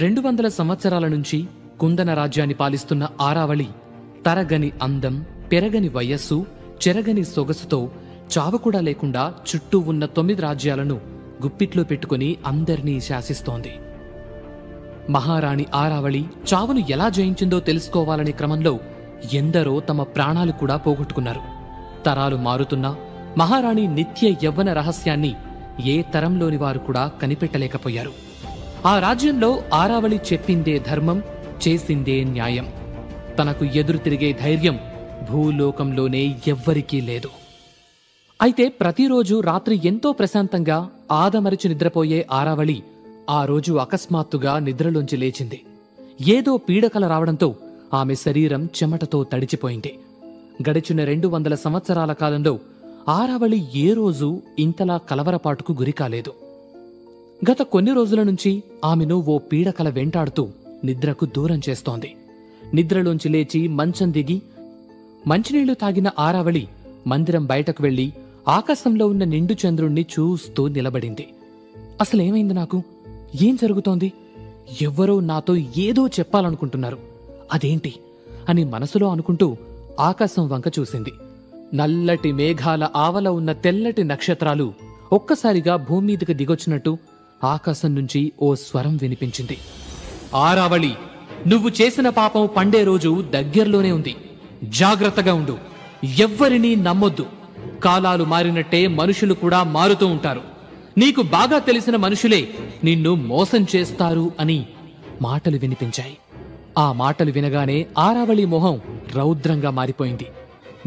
200 సంవత్సరాల నుంచి కుందన రాజ్యాన్ని పాలిస్తున్న ఆరావళి తరగని అందం, పెరగని వయస్సు, చెరగని సొగసుతో చావకూడా లేకుండా చుట్టూ ఉన్న 9 రాజ్యాలను గుప్పిట్లో పెట్టుకుని అందర్నీ శాసిస్తోంది. మహారాణి ఆరావళి చావును ఎలా జయించిందో తెలుసుకోవాలనే క్రమంలో ఎందరో తమ ప్రాణాలు కూడా పోగొట్టుకున్నారు. తరాలు మారుతున్నా మహారాణి నిత్య యవ్వన రహస్యాన్ని ఏ తరంలోని వారు కూడా కనిపెట్టలేకపోయారు. ఆ రాజ్యంలో ఆరావళి చెప్పిందే ధర్మం, చేసిందే న్యాయం. తనకు ఎదురు తిరిగే ధైర్యం భూలోకంలోనే ఎవ్వరికీ లేదు. అయితే ప్రతిరోజు రాత్రి ఎంతో ప్రశాంతంగా ఆదమరిచి నిద్రపోయే ఆరావళి ఆ రోజు అకస్మాత్తుగా నిద్రలోంచి లేచింది. ఏదో పీడకల రావడంతో ఆమె శరీరం చెమటతో తడిచిపోయింది. గడిచిన 200 సంవత్సరాల కాలంలో ఆరావళి ఏ రోజు ఇంతలా కలవరపాటుకు గురికాలేదు. గత కొన్ని రోజుల నుంచి ఆమెను ఓ పీడకల వెంటాడుతూ నిద్రకు దూరం చేస్తోంది. నిద్రలోంచి లేచి మంచం దిగి మంచినీళ్లు తాగిన ఆరావళి మందిరం బయటకు వెళ్లి ఆకాశంలో ఉన్న నిండు చంద్రుణ్ణి చూస్తూ నిలబడింది. అసలేమైంది నాకు? ఏం జరుగుతోంది? ఎవ్వరో నాతో ఏదో చెప్పాలనుకుంటున్నారు, అదేంటి అని మనసులో అనుకుంటూ ఆకాశం వంక చూసింది. నల్లటి మేఘాల ఆవల ఉన్న తెల్లటి నక్షత్రాలు ఒక్కసారిగా భూమ్మీదికి దిగొచ్చినట్టు ఆకాశం నుంచి ఓ స్వరం వినిపించింది. ఆరావళి, నువ్వు చేసిన పాపం పండే రోజు దగ్గరలోనే ఉంది. జాగ్రత్తగా ఉండు. ఎవ్వరినీ నమ్మొద్దు. కాలాలు మారినట్టే మనుషులు కూడా మారుతూ ఉంటారు. నీకు బాగా తెలిసిన మనుషులే నిన్ను మోసం చేస్తారు అని మాటలు వినిపించాయి. ఆ మాటలు వినగానే ఆరావళి మొహం రౌద్రంగా మారిపోయింది.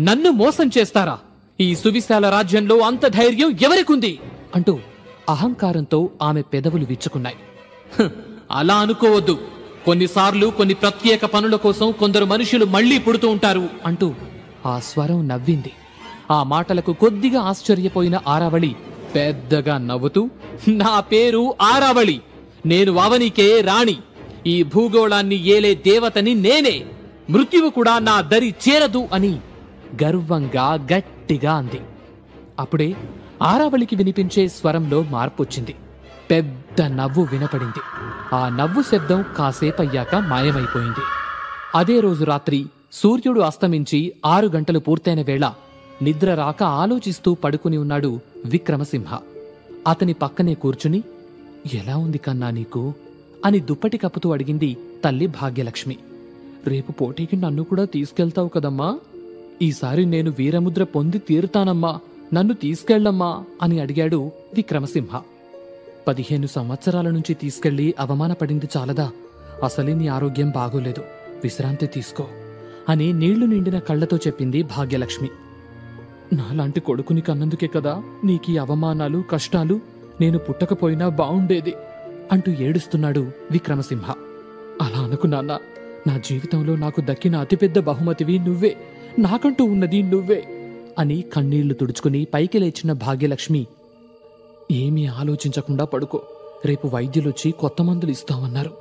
నన్ను మోసం చేస్తారా? ఈ సువిశాల రాజ్యంలో అంత ధైర్యం ఎవరికుంది అంటూ అహంకారంతో ఆమె పెదవులు విచ్చుకున్నాయి. అలా అనుకోవద్దు. కొన్నిసార్లు కొన్ని ప్రత్యేక పనుల కోసం కొందరు మనుషులు మళ్లీ పుడుతూ ఉంటారు అంటూ ఆ స్వరం నవ్వింది. ఆ మాటలకు కొద్దిగా ఆశ్చర్యపోయిన ఆరావళి పెద్దగా నవ్వుతూ, నా పేరు ఆరావళి. నేను అవనికే రాణి. ఈ భూగోళాన్ని ఏలే దేవతని నేనే. మృత్యువు కూడా నా దరి చేరదు అని గర్వంగా గట్టిగా అంది. అప్పుడే ఆరావళికి వినిపించే స్వరంలో మార్పొచ్చింది. పెద్ద నవ్వు వినపడింది. ఆ నవ్వు శబ్దం కాసేపయ్యాక మాయమైపోయింది. అదే రోజు రాత్రి సూర్యుడు అస్తమించి 6 గంటలు పూర్తయిన వేళ నిద్ర రాక ఆలోచిస్తూ పడుకుని ఉన్నాడు విక్రమసింహ. అతని పక్కనే కూర్చుని, ఎలా ఉంది కన్నా నీకు అని దుప్పటి కప్పుతూ అడిగింది తల్లి భాగ్యలక్ష్మి. రేపు పోటీకి నన్ను కూడా తీసుకెళ్తావు కదమ్మా? ఈసారి నేను వీరముద్ర పొంది తీరుతానమ్మా, నన్ను తీసుకెళ్లమ్మా అని అడిగాడు విక్రమసింహ. 15 సంవత్సరాల నుంచి తీసుకెళ్లి అవమానపడింది చాలదా? అసలే నీ ఆరోగ్యం బాగోలేదు, విశ్రాంతి తీసుకో అని నీళ్లు నిండిన కళ్లతో చెప్పింది భాగ్యలక్ష్మి. నాలాంటి కొడుకుని కన్నందుకే కదా నీకీ అవమానాలు, కష్టాలు. నేను పుట్టకపోయినా బావుండేది అంటూ ఏడుస్తున్నాడు విక్రమసింహ. అలా అనుకు నాన్నా, నా జీవితంలో నాకు దక్కిన అతిపెద్ద బహుమతివి నువ్వే, నాకంటూ ఉన్నది నువ్వే అని కన్నీళ్లు తుడుచుకుని పైకి లేచిన భాగ్యలక్ష్మి, ఏమీ ఆలోచించకుండా పడుకో, రేపు వైద్యులొచ్చి కొత్త మందులు ఇస్తామన్నారు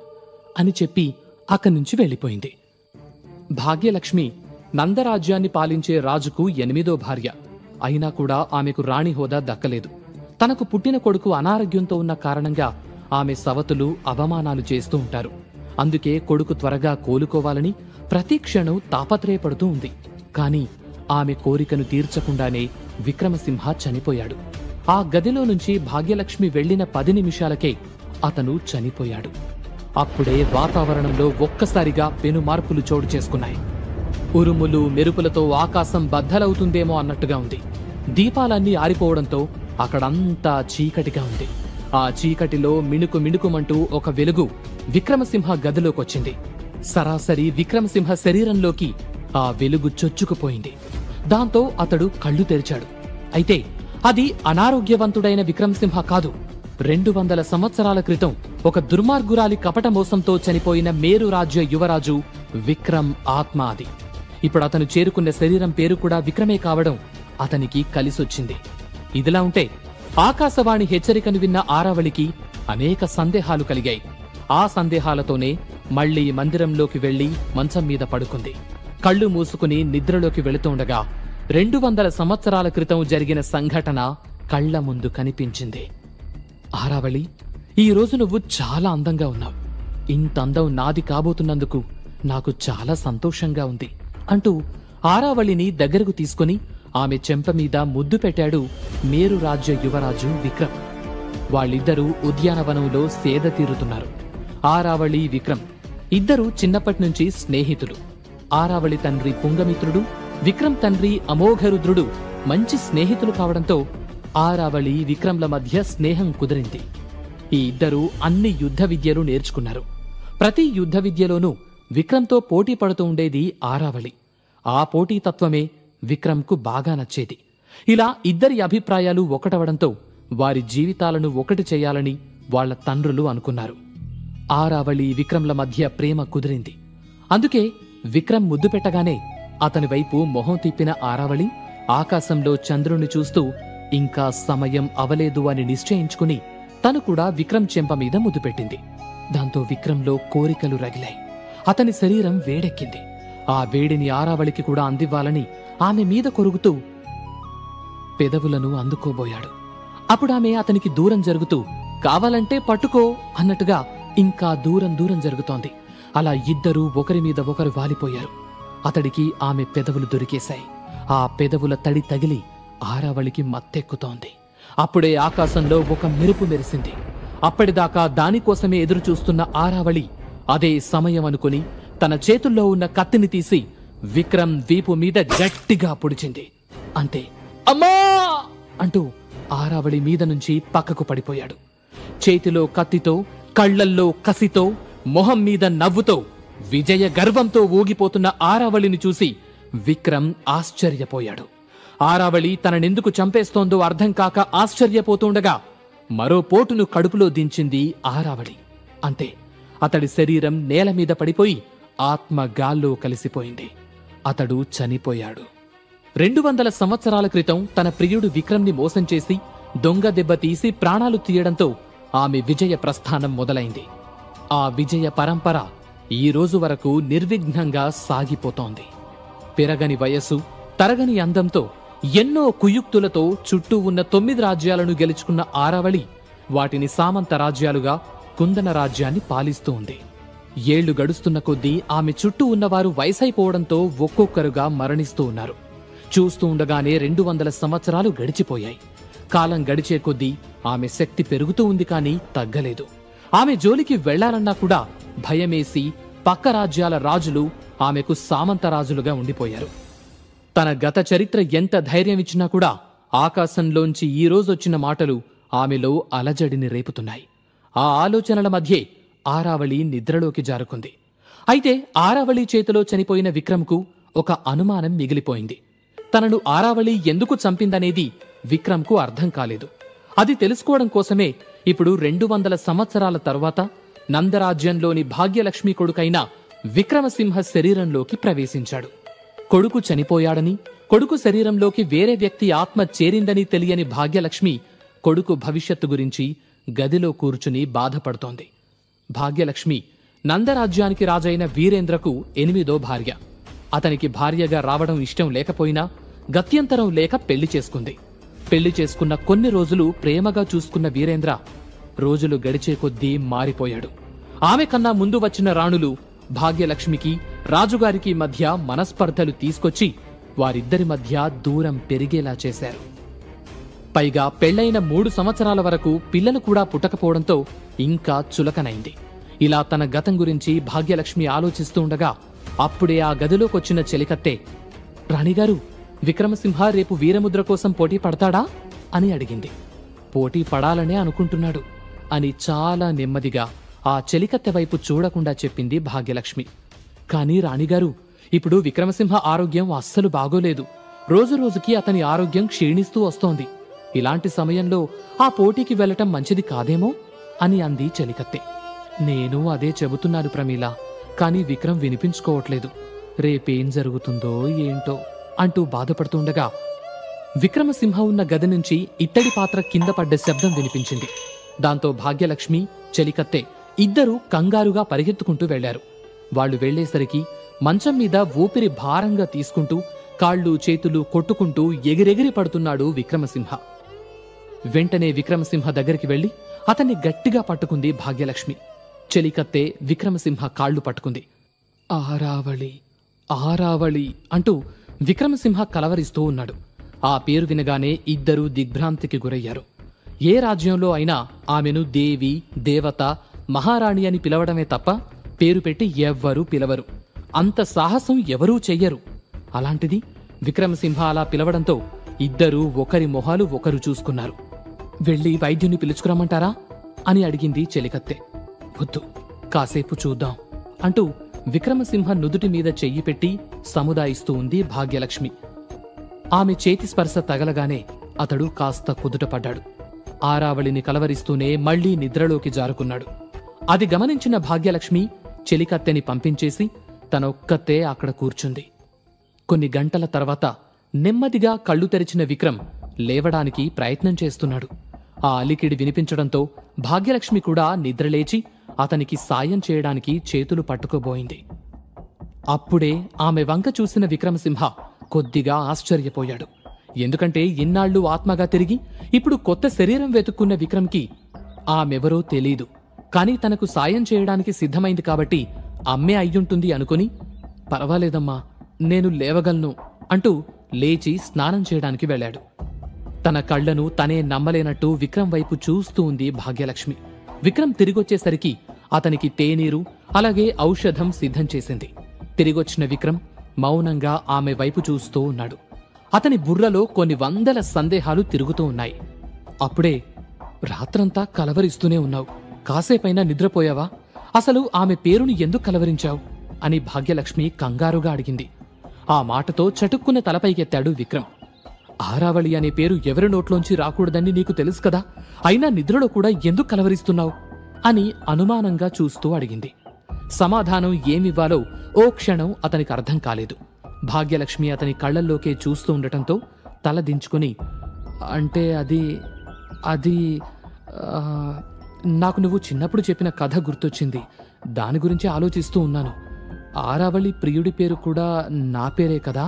అని చెప్పి అక్కడి నుంచి వెళ్ళిపోయింది. భాగ్యలక్ష్మి నందరాజ్యాన్ని పాలించే రాజుకు 8వ భార్య. అయినా కూడా ఆమెకు రాణి హోదా దక్కలేదు. తనకు పుట్టిన కొడుకు అనారోగ్యంతో ఉన్న కారణంగా ఆమె సవతులు అవమానాలు చేస్తూ ఉంటారు. అందుకే కొడుకు త్వరగా కోలుకోవాలని ప్రతి క్షణం తాపత్రయపడుతూ ఉంది. కాని ఆమె కోరికను తీర్చకుండానే విక్రమసింహ చనిపోయాడు. ఆ గదిలో నుంచి భాగ్యలక్ష్మి వెళ్లిన 10 నిమిషాలకే అతను చనిపోయాడు. అప్పుడే వాతావరణంలో ఒక్కసారిగా పెను మార్పులు చోటు చేసుకున్నాయి. ఉరుములు మెరుపులతో ఆకాశం బద్దలవుతుందేమో అన్నట్టుగా ఉంది. దీపాలన్నీ ఆరిపోవడంతో అక్కడంతా చీకటిగా ఉంది. ఆ చీకటిలో మిణుకు మిణుకుమంటూ ఒక వెలుగు విక్రమసింహ గదిలోకొచ్చింది. సరాసరి విక్రమసింహ శరీరంలోకి ఆ వెలుగు చొచ్చుకుపోయింది. దాంతో అతడు కళ్ళు తెరిచాడు. అయితే అది అనారోగ్యవంతుడైన విక్రమసింహ కాదు. 200 సంవత్సరాల క్రితం ఒక దుర్మార్గురాలి కపట మోసంతో చనిపోయిన మేరు రాజ్య యువరాజు విక్రమ్ ఆత్మ అది. ఇప్పుడు అతను చేరుకున్న శరీరం పేరు కూడా విక్రమే కావడం అతనికి కలిసొచ్చింది. ఇదిలా ఉంటే ఆకాశవాణి హెచ్చరికను విన్న ఆరావళికి అనేక సందేహాలు కలిగాయి. ఆ సందేహాలతోనే మళ్లీ మందిరంలోకి వెళ్లి మంచం మీద పడుకుంది. కళ్ళు మూసుకుని నిద్రలోకి వెళుతుండగా 200 సంవత్సరాల క్రితం జరిగిన సంఘటన కళ్ల ముందు కనిపించింది. ఆరావళి, ఈ రోజు నువ్వు చాలా అందంగా ఉన్నావు. ఇంతందం నాది కాబోతున్నందుకు నాకు చాలా సంతోషంగా ఉంది అంటూ ఆరావళిని దగ్గరకు తీసుకుని ఆమె చెంప మీద ముద్దు పెట్టాడు మేరు రాజ్య యువరాజు విక్రమ్. వాళ్ళిద్దరూ ఉద్యానవనంలో సేద తీరుతున్నారు. ఆరావళి, విక్రమ్ ఇద్దరూ చిన్నప్పటినుంచి స్నేహితులు. ఆరావళి తండ్రి పుంగమిత్రుడు, విక్రమ్ తండ్రి అమోఘరుద్రుడు మంచి స్నేహితులు కావడంతో ఆరావళి, విక్రమ్ల మధ్య స్నేహం కుదిరింది. ఈ ఇద్దరూ అన్ని యుద్ధ విద్యలు నేర్చుకున్నారు. ప్రతి యుద్ధ విద్యలోనూ విక్రమ్తో పోటీ పడుతూ ఉండేది ఆరావళి. ఆ పోటీతత్వమే విక్రమ్కు బాగా నచ్చేది. ఇలా ఇద్దరి అభిప్రాయాలు ఒకటవడంతో వారి జీవితాలను ఒకటి చేయాలని వాళ్ల తండ్రులు అనుకున్నారు. ఆరావళి, విక్రమ్ల మధ్య ప్రేమ కుదిరింది. అందుకే విక్రమ్ ముద్దు పెట్టగానే అతని వైపు మొహం తిప్పిన ఆరావళి ఆకాశంలో చంద్రుణ్ణి చూస్తూ ఇంకా సమయం అవలేదు అని నిశ్చయించుకుని తను కూడా విక్రమ్ చెంప మీద ముద్దు పెట్టింది. దాంతో విక్రమ్లో కోరికలు రగిలాయి. అతని శరీరం వేడెక్కింది. ఆ వేడిని ఆరావళికి కూడా అందివ్వాలని ఆమె మీద కొరుగుతూ పెదవులను అందుకోబోయాడు. అప్పుడామె అతనికి దూరం జరుగుతూ కావాలంటే పట్టుకో అన్నట్టుగా ఇంకా దూరం దూరం జరుగుతోంది. అలా ఇద్దరూ ఒకరి మీద ఒకరు వాలిపోయారు. అతడికి ఆమె పెదవులు దొరికేశాయి. ఆ పెదవుల తడి తగిలి ఆరావళికి మత్తెక్కుతోంది. అప్పుడే ఆకాశంలో ఒక మెరుపు మెరిసింది. అప్పటిదాకా దానికోసమే ఎదురుచూస్తున్న ఆరావళి అదే సమయం అనుకుని తన చేతుల్లో ఉన్న కత్తిని తీసి విక్రమ్ వీపు మీద గట్టిగా పొడిచింది. అంతే, అమ్మా అంటూ ఆరావళి మీద నుంచి పక్కకు పడిపోయాడు. చేతిలో కత్తితో, కళ్లల్లో కసితో, మొహం మీద నవ్వుతో, విజయ గర్వంతో ఊగిపోతున్న ఆరావళిని చూసి విక్రమ్ ఆశ్చర్యపోయాడు. ఆరావళి తననెందుకు చంపేస్తోందో అర్థం కాక ఆశ్చర్యపోతుండగా మరో పోటును కడుపులో దించింది ఆరావళి. అంతే, అతడి శరీరం నేల మీద పడిపోయి ఆత్మ గాల్లో కలిసిపోయింది. అతడు చనిపోయాడు. 200 సంవత్సరాల క్రితం తన ప్రియుడు విక్రమ్ని మోసం చేసి దొంగ దెబ్బ తీసి ప్రాణాలు తీయడంతో ఆమె విజయ ప్రస్థానం మొదలైంది. ఆ విజయ పరంపర ఈ రోజు వరకు నిర్విఘ్నంగా సాగిపోతోంది. పెరగని వయస్సు, తరగని అందంతో, ఎన్నో కుయుక్తులతో చుట్టూ ఉన్న 9 రాజ్యాలను గెలుచుకున్న ఆరావళి వాటిని సామంత రాజ్యాలుగా కుందన రాజ్యాన్ని పాలిస్తూ ఉంది. ఏళ్లు గడుస్తున్న కొద్దీ ఆమె చుట్టూ ఉన్నవారు వయసైపోవడంతో ఒక్కొక్కరుగా మరణిస్తూ ఉన్నారు. చూస్తూ ఉండగానే 200 సంవత్సరాలు గడిచిపోయాయి. కాలం గడిచే కొద్దీ ఆమె శక్తి పెరుగుతూ ఉంది కానీ తగ్గలేదు. ఆమె జోలికి వెళ్లాలన్నా కూడా భయమేసి పక్క రాజ్యాల రాజులు ఆమెకు సామంత రాజులుగా ఉండిపోయారు. తన గత చరిత్ర ఎంత ధైర్యమిచ్చినా కూడా ఆకాశంలోంచి ఈ రోజొచ్చిన మాటలు ఆమెలో అలజడిని రేపుతున్నాయి. ఆ ఆలోచనల మధ్యే ఆరావళి నిద్రలోకి జారుకుంది. అయితే ఆరావళి చేతిలో చనిపోయిన విక్రమ్కు ఒక అనుమానం మిగిలిపోయింది. తనను ఆరావళి ఎందుకు చంపిందనేది విక్రమ్కు అర్థం కాలేదు. అది తెలుసుకోవడం కోసమే ఇప్పుడు 200 సంవత్సరాల తరువాత నందరాజ్యంలోని భాగ్యలక్ష్మి కొడుకైన విక్రమసింహ శరీరంలోకి ప్రవేశించాడు. కొడుకు చనిపోయాడని, కొడుకు శరీరంలోకి వేరే వ్యక్తి ఆత్మ చేరిందని తెలియని భాగ్యలక్ష్మి కొడుకు భవిష్యత్తు గురించి గదిలో కూర్చుని బాధపడుతోంది. భాగ్యలక్ష్మి నందరాజ్యానికి రాజైన వీరేంద్రకు 8వ భార్య. అతనికి భార్యగా రావడం ఇష్టం లేకపోయినా గత్యంతరం లేక పెళ్లి చేసుకుంది. పెళ్లి చేసుకున్న కొన్ని రోజులు ప్రేమగా చూసుకున్న వీరేంద్ర రోజులు గడిచే కొద్దీ మారిపోయాడు. ఆమె కన్నా ముందు వచ్చిన రాణులు భాగ్యలక్ష్మికి, రాజుగారికి మధ్య మనస్పర్ధలు తీసుకొచ్చి వారిద్దరి మధ్య దూరం పెరిగేలా చేశారు. పైగా పెళ్లైన 3 సంవత్సరాల వరకు పిల్లలు కూడా పుట్టకపోవడంతో ఇంకా చులకనైంది. ఇలా తన గతం గురించి భాగ్యలక్ష్మి ఆలోచిస్తూ ఉండగా అప్పుడే ఆ గదిలోకొచ్చిన చెలికత్తె, రాణిగారు, విక్రమసింహ రేపు వీరముద్ర కోసం పోటీ పడతాడా అని అడిగింది. పోటీ పడాలనే అనుకుంటున్నాడు అని చాలా నెమ్మదిగా ఆ చెలికత్తె వైపు చూడకుండా చెప్పింది భాగ్యలక్ష్మి. కానీ రాణిగారు, ఇప్పుడు విక్రమసింహ ఆరోగ్యం అస్సలు బాగోలేదు. రోజురోజుకి అతని ఆరోగ్యం క్షీణిస్తూ వస్తోంది. ఇలాంటి సమయంలో ఆ పోటీకి వెళ్లటం మంచిది కాదేమో అని అంది చెలికత్తె. నేను అదే చెబుతున్నాను ప్రమీల, కాని విక్రమ్ వినిపించుకోవట్లేదు. రేపేం జరుగుతుందో ఏంటో అంటూ బాధపడుతుండగా విక్రమసింహ ఉన్న గది నుంచి ఇత్తడి పాత్ర కింద పడ్డ శబ్దం వినిపించింది. దాంతో భాగ్యలక్ష్మి, చెలికత్తె ఇద్దరూ కంగారుగా పరిగెత్తుకుంటూ వెళ్లారు. వాళ్లు వెళ్లేసరికి మంచం మీద ఊపిరి భారంగా తీసుకుంటూ కాళ్ళు చేతులు కొట్టుకుంటూ ఎగిరెగిరి పడుతున్నాడు విక్రమసింహ. వెంటనే విక్రమసింహ దగ్గరికి వెళ్లి అతన్ని గట్టిగా పట్టుకుంది భాగ్యలక్ష్మి. చెలికత్తె విక్రమసింహ కాళ్లు పట్టుకుంది. ఆరావళి ఆరావళి అంటూ విక్రమసింహ కలవరిస్తూ ఉన్నాడు. ఆ పేరు వినగానే ఇద్దరూ దిగ్భ్రాంతికి గురయ్యారు. ఏ రాజ్యంలో అయినా ఆమెను దేవి, దేవత, మహారాణి అని పిలవడమే తప్ప పేరు పెట్టి ఎవ్వరూ పిలవరు. అంత సాహసం ఎవరూ చెయ్యరు. అలాంటిది విక్రమసింహ అలా పిలవడంతో ఇద్దరూ ఒకరి మొహాలు ఒకరు చూసుకున్నారు. వెళ్ళి వైద్యుని పిలుచుకురమ్మంటారా అని అడిగింది చెలికత్తె. వద్దు, కాసేపు చూద్దాం అంటూ విక్రమసింహ నుదుటి మీద చెయ్యి పెట్టి సముదాయిస్తూ ఉంది భాగ్యలక్ష్మి. ఆమె చేతి స్పర్శ తగలగానే అతడు కాస్త కుదుటపడ్డాడు. ఆరావళిని కలవరిస్తూనే మళ్లీ నిద్రలోకి జారుకున్నాడు. అది గమనించిన భాగ్యలక్ష్మి చెలికత్తెని పంపించేసి తనొక్కతే అక్కడ కూర్చుంది. కొన్ని గంటల తర్వాత నెమ్మదిగా కళ్ళు తెరిచిన విక్రమ్ లేవడానికి ప్రయత్నం చేస్తున్నాడు. ఆ అలికిడి వినిపించడంతో భాగ్యలక్ష్మి కూడా నిద్రలేచి అతనికి సాయం చేయడానికి చేతులు పట్టుకోబోయింది. అప్పుడే ఆమె వంక చూసిన విక్రమసింహ కొద్దిగా ఆశ్చర్యపోయాడు. ఎందుకంటే ఇన్నాళ్లు ఆత్మగా తిరిగి ఇప్పుడు కొత్త శరీరం వెతుక్కున్న విక్రమ్కి ఆమెవరో తెలీదు. కాని తనకు సాయం చేయడానికి సిద్ధమైంది కాబట్టి అమ్మే అయ్యుంటుంది అనుకుని, పర్వాలేదమ్మా, నేను లేవగలను అంటూ లేచి స్నానం చేయడానికి వెళ్ళాడు. తన కళ్లను తనే నమ్మలేనట్టు విక్రమ్ వైపు చూస్తూ ఉంది భాగ్యలక్ష్మి. విక్రమ్ తిరిగొచ్చేసరికి అతనికి తేనీరు అలాగే ఔషధం సిద్ధం చేసింది. తిరిగొచ్చిన విక్రమ్ మౌనంగా ఆమె వైపు చూస్తూ ఉన్నాడు. అతని బుర్రలో కొన్ని వందల సందేహాలు తిరుగుతూ ఉన్నాయి. అప్పుడే, రాత్రంతా కలవరిస్తూనే ఉన్నావు, కాసేపైనా నిద్రపోయావా? అసలు ఆమె పేరుని ఎందుకు కలవరించావు అని భాగ్యలక్ష్మి కంగారుగా అడిగింది. ఆ మాటతో చటుక్కున తలపైకెత్తాడు విక్రమ్. ఆరావళి అనే పేరు ఎవరి నోట్లోంచి రాకూడదని నీకు తెలుసు కదా, అయినా నిద్రలో కూడా ఎందుకు కలవరిస్తున్నావు అని అనుమానంగా చూస్తూ అడిగింది. సమాధానం ఏమివ్వాలో ఓ క్షణం అతనికి అర్థం కాలేదు. భాగ్యలక్ష్మి అతని కళ్లల్లోకే చూస్తూ ఉండటంతో తల దించుకుని, అంటే అది నాకు నువ్వు చిన్నప్పుడు చెప్పిన కథ గుర్తొచ్చింది, దాని గురించి ఆలోచిస్తూ ఉన్నాను. ఆరావళి ప్రియుడి పేరు కూడా నా పేరే కదా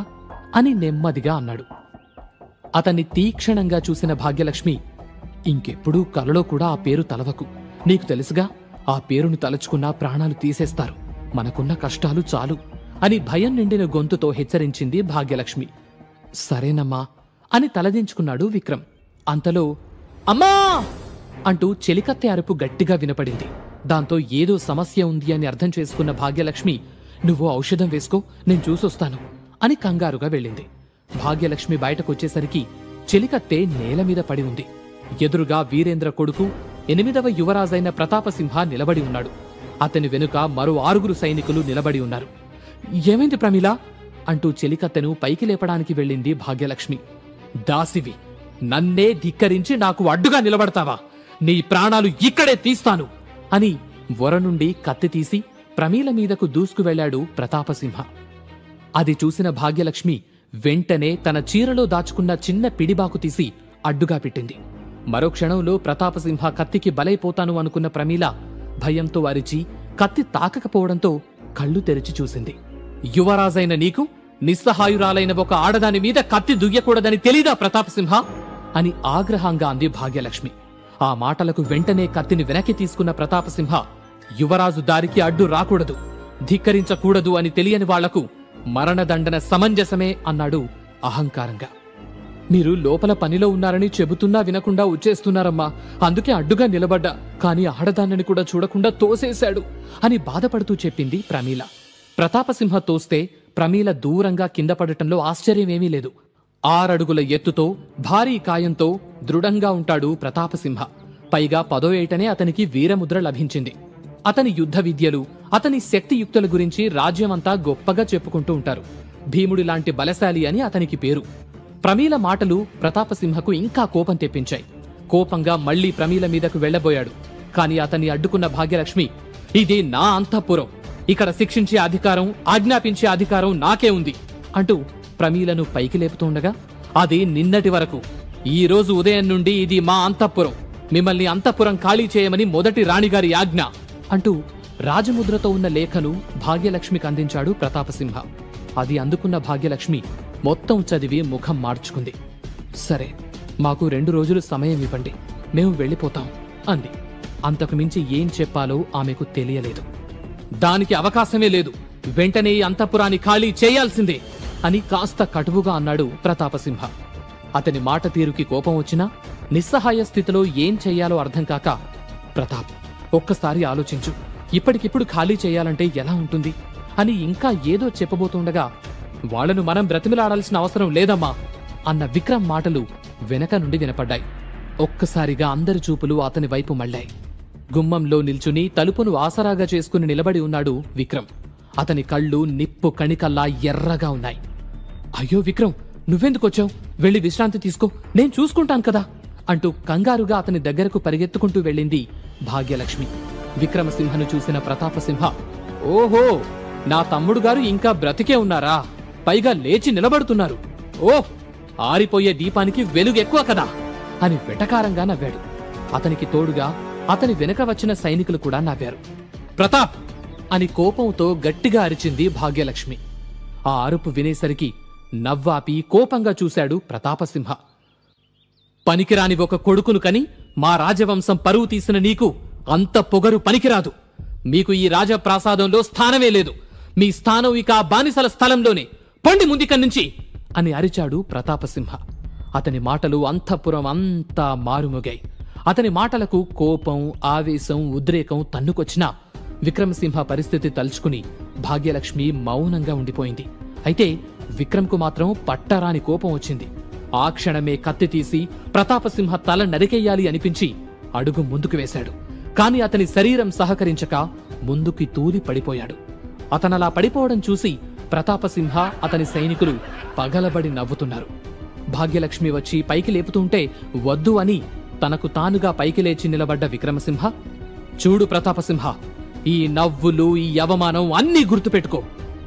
అని నెమ్మదిగా అన్నాడు. అతన్ని తీక్షణంగా చూసిన భాగ్యలక్ష్మి, ఇంకెప్పుడూ కలలో కూడా ఆ పేరు తలవకు, నీకు తెలుసుగా, ఆ పేరును తలుచుకున్నా ప్రాణాలు తీసేస్తారు, మనకున్న కష్టాలు చాలు అని భయం నిండిన గొంతుతో హెచ్చరించింది భాగ్యలక్ష్మి. సరేనమ్మా అని తలదించుకున్నాడు విక్రమ్. అంతలో అమ్మా అంటూ చెలికత్తె అరుపు గట్టిగా వినపడింది. దాంతో ఏదో సమస్య ఉంది అని అర్థం చేసుకున్న భాగ్యలక్ష్మి, నువ్వు ఔషధం వేసుకో, నేను చూసొస్తాను అని కంగారుగా వెళ్ళింది. భాగ్యలక్ష్మి బయటకొచ్చేసరికి చెలికత్తె నేలమీద పడి ఉంది. ఎదురుగా వీరేంద్ర కొడుకు 8వ యువరాజైన ప్రతాపసింహ నిలబడి ఉన్నాడు. అతని వెనుక మరో 6 సైనికులు నిలబడి ఉన్నారు. ఏమైంది ప్రమీల అంటూ చెలికత్తెను పైకి లేపడానికి వెళ్ళింది భాగ్యలక్ష్మి. దాసివి, నన్నే ధిక్కరించి నాకు అడ్డుగా నిలబడతావా? నీ ప్రాణాలు ఇక్కడే తీస్తాను అని వొర నుండి కత్తి తీసి ప్రమీల మీదకు దూసుకు వెళ్లాడు ప్రతాపసింహ. అది చూసిన భాగ్యలక్ష్మి వెంటనే తన చీరలో దాచుకున్న చిన్న పిడిబాకు తీసి అడ్డుగా పెట్టింది. మరో క్షణంలో ప్రతాపసింహ కత్తికి బలైపోతాను అనుకున్న ప్రమీల భయంతో అరిచి కత్తి తాకకపోవడంతో కళ్ళు తెరిచి చూసింది. యువరాజైన నీకు నిస్సహాయురాలైన ఒక ఆడదాని మీద కత్తి దుయ్యకూడదని తెలీదా ప్రతాపసింహ అని ఆగ్రహంగా అంది భాగ్యలక్ష్మి. ఆ మాటలకు వెంటనే కత్తిని వెనక్కి తీసుకున్న ప్రతాపసింహ, యువరాజు దారికి అడ్డు రాకూడదు, ధిక్కరించకూడదు అని తెలియని వాళ్లకు మరణదండన సమంజసమే అన్నాడు అహంకారంగా. మీరు లోపల పనిలో ఉన్నారని చెబుతున్నా వినకుండా వచ్చేస్తున్నారమ్మా, అందుకే అడ్డుగా నిలబడ్డా, కాని ఆడదాన్నని కూడా చూడకుండా తోసేశాడు అని బాధపడుతూ చెప్పింది ప్రమీల. ప్రతాపసింహ తోస్తే ప్రమీల దూరంగా కింద పడటంలో ఆశ్చర్యమేమీ లేదు. 6 అడుగుల ఎత్తుతో భారీ కాయంతో దృఢంగా ఉంటాడు ప్రతాపసింహ. పైగా 10వ ఏటనే అతనికి వీరముద్ర లభించింది. అతని యుద్ధ విద్యలు, అతని శక్తియుక్తుల గురించి రాజ్యమంతా గొప్పగా చెప్పుకుంటూ ఉంటారు. భీముడి లాంటి బలశాలి అని అతనికి పేరు. ప్రమీల మాటలు ప్రతాపసింహకు ఇంకా కోపం తెప్పించాయి. కోపంగా మళ్లీ ప్రమీల మీదకు వెళ్లబోయాడు. కాని అతన్ని అడ్డుకున్న భాగ్యలక్ష్మి, ఇది నా అంతఃపురం, ఇక్కడ శిక్షించే అధికారం, ఆజ్ఞాపించే అధికారం నాకే ఉంది అంటూ ప్రమీలను పైకి లేపుతుండగా, అది నిన్నటి వరకు, ఈ రోజు ఉదయం నుండి ఇది మా అంతఃపురం, మిమ్మల్ని అంతఃపురం ఖాళీ చేయమని మొదటి రాణిగారి ఆజ్ఞ అంటూ రాజముద్రతో ఉన్న లేఖను భాగ్యలక్ష్మికి అందించాడు ప్రతాపసింహ. అది అందుకున్న భాగ్యలక్ష్మి మొత్తం చదివి ముఖం మార్చుకుంది. సరే, మాకు 2 రోజులు సమయం ఇవ్వండి, మేము వెళ్ళిపోతాం అంది. అంతకుమించి ఏం చెప్పాలో ఆమెకు తెలియలేదు. దానికి అవకాశమే లేదు, వెంటనే ఈ అంతఃపురాన్ని ఖాళీ చేయాల్సిందే అని కాస్త కటువుగా అన్నాడు ప్రతాపసింహ. అతని మాట తీరుకి కోపం వచ్చినా నిస్సహాయ స్థితిలో ఏం చెయ్యాలో అర్థం కాక, ప్రతాప్, ఒక్కసారి ఆలోచించు, ఇప్పటికిప్పుడు ఖాళీ చేయాలంటే ఎలా ఉంటుంది అని ఇంకా ఏదో చెప్పబోతుండగా, వాళ్లను మనం బ్రతిమిలాడాల్సిన అవసరం లేదమ్మా అన్న విక్రమ్ మాటలు వెనక నుండి వినపడ్డాయి. ఒక్కసారిగా అందరి చూపులు అతని వైపు మళ్లాయి. గుమ్మంలో నిల్చుని తలుపును ఆసరాగా చేసుకుని నిలబడి ఉన్నాడు విక్రమ్. అతని కళ్ళు నిప్పు కణికల్లా ఎర్రగా ఉన్నాయి. అయ్యో విక్రమ్, నువ్వెందుకొచ్చావు? వెళ్ళి విశ్రాంతి తీసుకో, నేను చూసుకుంటాను కదా అంటూ కంగారుగా అతని దగ్గరకు పరిగెత్తుకుంటూ వెళ్ళింది భాగ్యలక్ష్మి. విక్రమసింహను చూసిన ప్రతాపసింహ, ఓహో, నా తమ్ముడు గారు ఇంకా బ్రతికే ఉన్నారా? పైగా లేచి నిలబడుతున్నారు. ఓహ్, ఆరిపోయే దీపానికి వెలుగెక్కువ కదా అని వెటకారంగా నవ్వాడు. అతనికి తోడుగా అతని వెనక వచ్చిన సైనికులు కూడా నవ్వారు. ప్రతాప్ అని కోపంతో గట్టిగా అరిచింది భాగ్యలక్ష్మి. ఆ అరుపు వినేసరికి నవ్వాపి కోపంగా చూశాడు ప్రతాపసింహ. పనికిరాని ఒక కొడుకును కని మా రాజవంశం పరువు తీసిన నీకు అంత పొగరు పనికిరాదు. మీకు ఈ రాజప్రాసాదంలో స్థానమే లేదు. మీ స్థానం ఇక బానిసల స్థలంలోనే. పొండి ముందికన్నుంచి అని అరిచాడు ప్రతాపసింహ. అతని మాటలు అంతఃపురం అంతా మారుమోగాయి. అతని మాటలకు కోపం, ఆవేశం, ఉద్రేకం తన్నుకొచ్చినా విక్రమసింహ పరిస్థితి తలుచుకుని భాగ్యలక్ష్మి మౌనంగా ఉండిపోయింది. అయితే విక్రమ్కు మాత్రం పట్టరాని కోపం వచ్చింది. ఆ క్షణమే కత్తి తీసి ప్రతాపసింహ తల నరికెయ్యాలి అనిపించి అడుగు ముందుకు వేశాడు. కాని అతని శరీరం సహకరించక ముందుకి తూలి పడిపోయాడు. అతనలా పడిపోవడం చూసి ప్రతాపసింహ, అతని సైనికులు పగలబడి నవ్వుతున్నారు. భాగ్యలక్ష్మి వచ్చి పైకి లేపుతుంటే వద్దు అని తనకు తానుగా పైకి లేచి నిలబడ్డ విక్రమసింహ, చూడు ప్రతాపసింహ, ఈ నవ్వులు, ఈ అవమానం అన్నీ గుర్తుపెట్టుకో.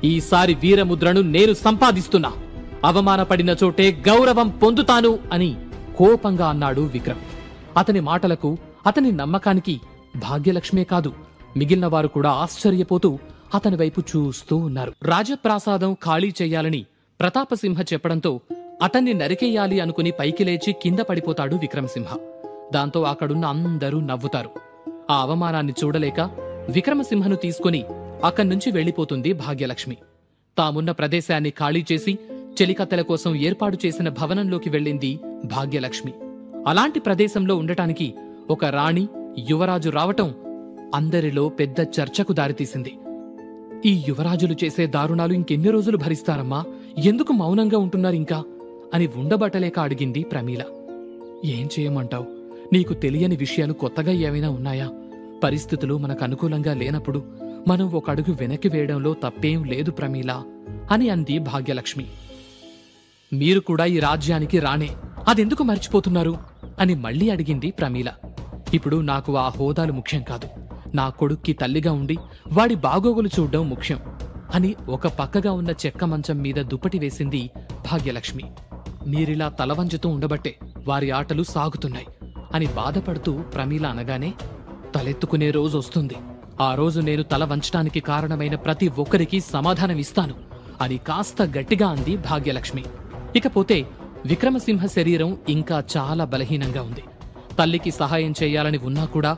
ఈసారి వీరముద్రను నేను సంపాదిస్తున్నా. అవమానపడిన చోటే గౌరవం పొందుతాను అని కోపంగా అన్నాడు విక్రమ్. అతని మాటలకు, అతని నమ్మకానికి భాగ్యలక్ష్మే కాదు, మిగిలిన వారు కూడా ఆశ్చర్యపోతూ అతని వైపు చూస్తూ ఉన్నారు. రాజప్రాసాదం ఖాళీ చెయ్యాలని ప్రతాపసింహ చెప్పడంతో అతన్ని నరికేయాలి అనుకుని పైకి లేచి కింద పడిపోతాడు విక్రమసింహ. దాంతో అక్కడున్న అందరూ నవ్వుతారు. ఆ అవమానాన్ని చూడలేక విక్రమసింహను తీసుకుని అక్కడ్నుంచి వెళ్లిపోతుంది భాగ్యలక్ష్మి. తామున్న ప్రదేశాన్ని ఖాళీ చేసి చెలికత్తెల కోసం ఏర్పాటు చేసిన భవనంలోకి వెళ్ళింది భాగ్యలక్ష్మి. అలాంటి ప్రదేశంలో ఉండటానికి ఒక రాణి, యువరాజు రావటం అందరిలో పెద్ద చర్చకు దారితీసింది. ఈ యువరాజులు చేసే దారుణాలు ఇంకెన్ని రోజులు భరిస్తారమ్మా? ఎందుకు మౌనంగా ఉంటున్నారింకా అని ఉండబట్టలేక అడిగింది ప్రమీల. ఏం చేయమంటావు? నీకు తెలియని విషయాలు కొత్తగా ఏమైనా ఉన్నాయా? పరిస్థితులు మనకు అనుకూలంగా లేనప్పుడు మనం ఒక అడుగు వెనక్కి వేయడంలో తప్పేం లేదు ప్రమీల అని అంది భాగ్యలక్ష్మి. మీరు కూడా ఈ రాజ్యానికి రాణే, అదెందుకు మర్చిపోతున్నారు అని మళ్లీ అడిగింది ప్రమీల. ఇప్పుడు నాకు ఆ హోదాలు ముఖ్యం కాదు, నా కొడుక్కి తల్లిగా ఉండి వాడి బాగోగులు చూడ్డం ముఖ్యం అని ఒక పక్కగా ఉన్న చెక్క మంచం మీద దుప్పటి వేసింది భాగ్యలక్ష్మి. మీరిలా తలవంచుతూ ఉండబట్టే వారి ఆటలు సాగుతున్నాయి అని బాధపడుతూ ప్రమీల అనగానే, తలెత్తుకునే రోజు వస్తుంది. ఆ రోజు నేను తల వంచటానికి కారణమైన ప్రతి ఒక్కరికి సమాధానమిస్తాను అని కాస్త గట్టిగా అంది భాగ్యలక్ష్మి. ఇకపోతే విక్రమసింహ శరీరం ఇంకా చాలా బలహీనంగా ఉంది. తల్లికి సహాయం చెయ్యాలని ఉన్నా కూడా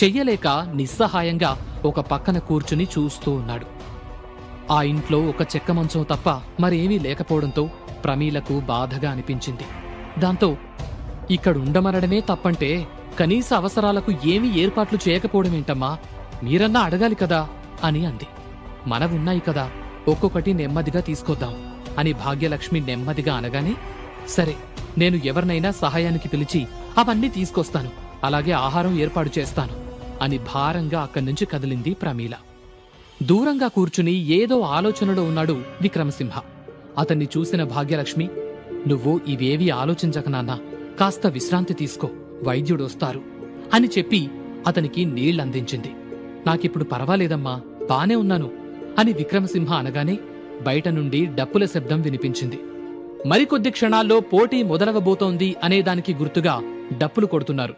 చెయ్యలేక నిస్సహాయంగా ఒక పక్కన కూర్చుని చూస్తూ ఉన్నాడు. ఆ ఇంట్లో ఒక చెక్క మంచం తప్ప మరేమీ లేకపోవడంతో ప్రమీలకు బాధగా అనిపించింది. దాంతో ఇక్కడుండమనడమే తప్పంటే కనీస అవసరాలకు ఏమీ ఏర్పాట్లు చేయకపోవడమేంటమ్మా? మీరన్నా అడగాలి కదా అని అంది. మనవున్నాయి కదా, ఒక్కొక్కటి నెమ్మదిగా తీసుకొద్దాం అని భాగ్యలక్ష్మి నెమ్మదిగా అనగానే, సరే, నేను ఎవరినైనా సహాయానికి పిలిచి అవన్నీ తీసుకొస్తాను, అలాగే ఆహారం ఏర్పాటు చేస్తాను అని భారంగా అక్కడ్నుంచి కదిలింది ప్రమీల. దూరంగా కూర్చుని ఏదో ఆలోచనలో ఉన్నాడు విక్రమసింహ. అతన్ని చూసిన భాగ్యలక్ష్మి, నువ్వు ఇవేవీ ఆలోచించక నాన్నా, కాస్త విశ్రాంతి తీసుకో, వైద్యుడొస్తారు అని చెప్పి అతనికి నీళ్లందించింది. నాకిప్పుడు పర్వాలేదమ్మా, బానే ఉన్నాను అని విక్రమసింహ అనగానే బయట నుండి డప్పుల శబ్దం వినిపించింది. మరికొద్ది క్షణాల్లో పోటీ మొదలవబోతోంది అనేదానికి గుర్తుగా డప్పులు కొడుతున్నారు.